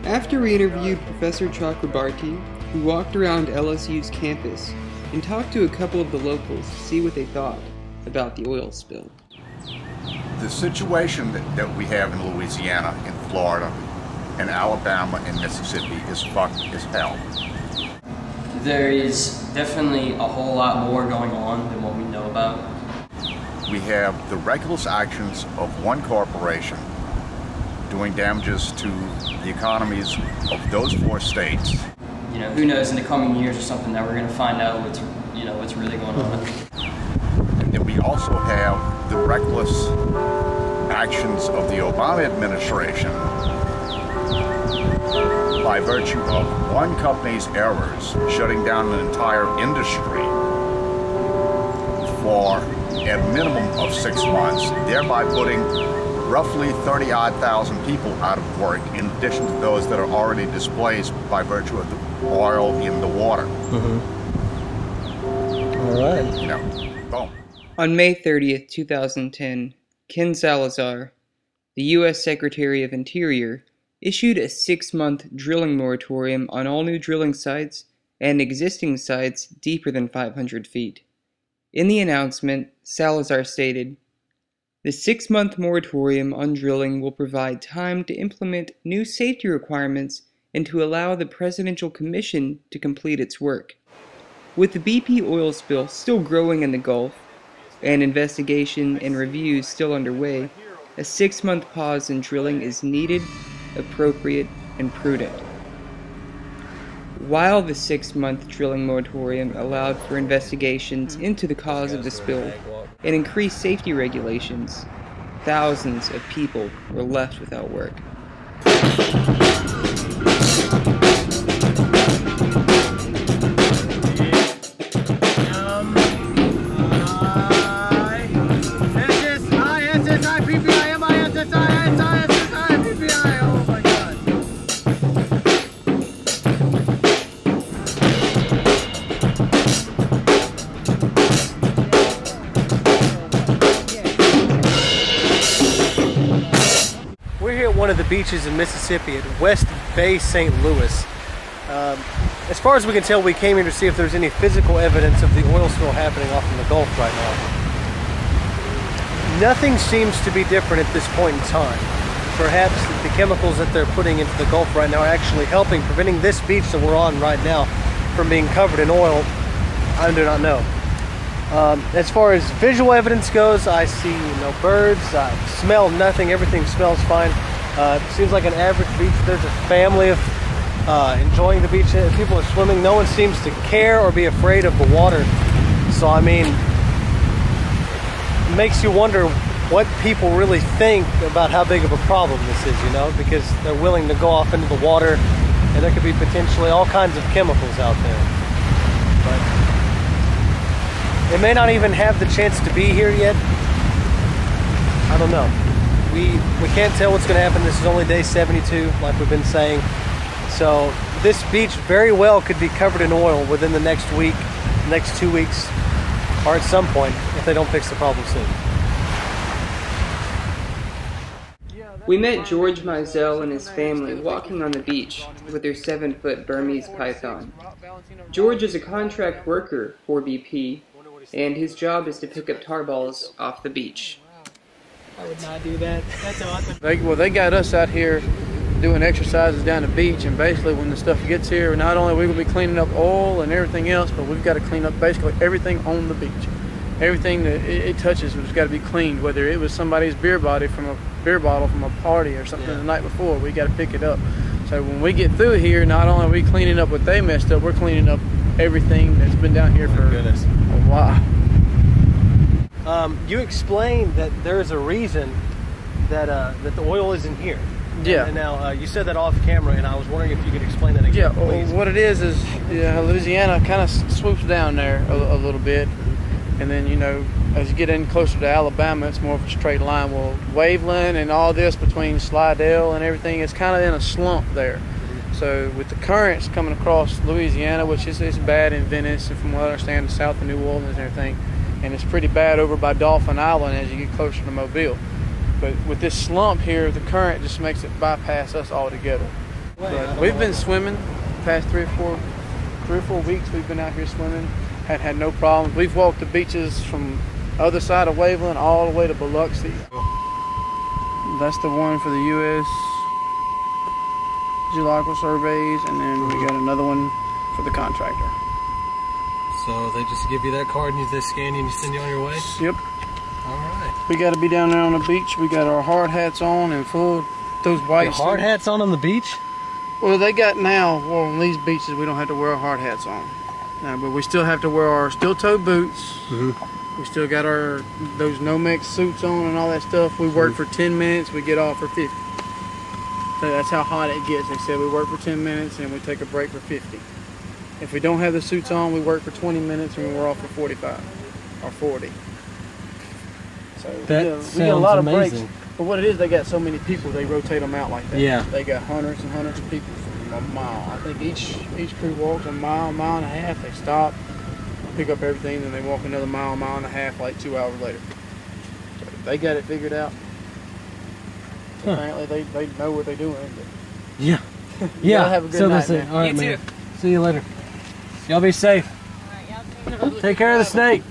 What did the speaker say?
After we interviewed Professor Chakrabarty, we walked around LSU's campus and talked to a couple of the locals to see what they thought about the oil spill. The situation that we have in Louisiana, in Florida, and Alabama, and Mississippi is fucked as hell. There is definitely a whole lot more going on than what we know about. We have the reckless actions of one corporation doing damages to the economies of those 4 states. You know, who knows, in the coming years or something that we're going to find out what's really going on. And then we also have the reckless actions of the Obama administration by virtue of one company's errors shutting down an entire industry for a minimum of 6 months, thereby putting roughly 30,000 people out of work, in addition to those that are already displaced by virtue of the oil in the water. All right. You know, boom. On May 30th, 2010, Ken Salazar, the U.S. Secretary of Interior, issued a 6-month drilling moratorium on all new drilling sites and existing sites deeper than 500 feet. In the announcement, Salazar stated, "The 6-month moratorium on drilling will provide time to implement new safety requirements and to allow the Presidential Commission to complete its work." With the BP oil spill still growing in the Gulf, and investigation and reviews still underway, a 6-month pause in drilling is needed, appropriate, and prudent. While the 6-month drilling moratorium allowed for investigations into the cause of the spill and increased safety regulations, thousands of people were left without work. One of the beaches in Mississippi at West Bay, St. Louis. As far as we can tell, we came here to see if there's any physical evidence of the oil spill happening off in the Gulf right now. Nothing seems to be different at this point in time. Perhaps the chemicals that they're putting into the Gulf right now are actually helping, preventing this beach that we're on right now from being covered in oil. I do not know. As far as visual evidence goes, I see no birds, I smell nothing, everything smells fine. It seems like an average beach. There's a family of enjoying the beach. People are swimming. No one seems to care or be afraid of the water. So, I mean, it makes you wonder what people really think about how big of a problem this is, you know, because they're willing to go off into the water, and there could be potentially all kinds of chemicals out there. But it may not even have the chance to be here yet. I don't know. We can't tell what's going to happen. This is only day 72, like we've been saying. So this beach very well could be covered in oil within the next week, next 2 weeks, or at some point if they don't fix the problem soon. We met George Mizell and his family walking on the beach with their 7-foot Burmese python. George is a contract worker for BP, and his job is to pick up tar balls off the beach. I would not do that. That's awesome. They got us out here doing exercises down the beach, and basically when the stuff gets here, not only are we going to be cleaning up oil and everything else, but we've got to clean up basically everything on the beach. Everything that it touches has got to be cleaned, whether it was somebody's beer bottle from a party or something the night before. We got to pick it up. So when we get through here, not only are we cleaning up what they messed up, we're cleaning up everything that's been down here for a while. You explained that there is a reason that that the oil isn't here. Yeah. And now you said that off camera, and I was wondering if you could explain that again. Yeah. Well, what it is Louisiana kind of swoops down there a little bit, and then as you get in closer to Alabama, it's more of a straight line. Well, Waveland and all this between Slidell and everything is kind of in a slump there. So with the currents coming across Louisiana, which is bad in Venice, and from what I understand, south of New Orleans and everything, and it's pretty bad over by Dauphin Island as you get closer to Mobile. But with this slump here, the current just makes it bypass us altogether. But we've been swimming the past 3 or 4 weeks. We've been out here swimming, had no problems. We've walked the beaches from other side of Waveland all the way to Biloxi. That's the one for the U.S. Geological Surveys, and then we got another one for the contractor. So they just give you that card and they scan you and send you on your way? Yep. All right. We got to be down there on the beach. We got our hard hats on and full those white hard hats on the beach? Well, they got now, well, on these beaches, we don't have to wear our hard hats on. But we still have to wear our steel-toe boots. We still got those Nomex suits on and all that stuff. We work for 10 minutes, we get off for 50. So that's how hot it gets. They said we work for 10 minutes and we take a break for 50. If we don't have the suits on, we work for 20 minutes and we're off for 45 or 40. So we get a lot of breaks. But what it is, they got so many people, they rotate them out like that. Yeah. They got hundreds and hundreds of people for a mile. I think each crew walks a mile and a half. They stop, pick up everything, then they walk another mile and a half like 2 hours later. So they got it figured out. Apparently they know what they're doing. Yeah. Yeah. Have a good night, man. All right, man. See you later. Y'all be safe. Take care of the snake.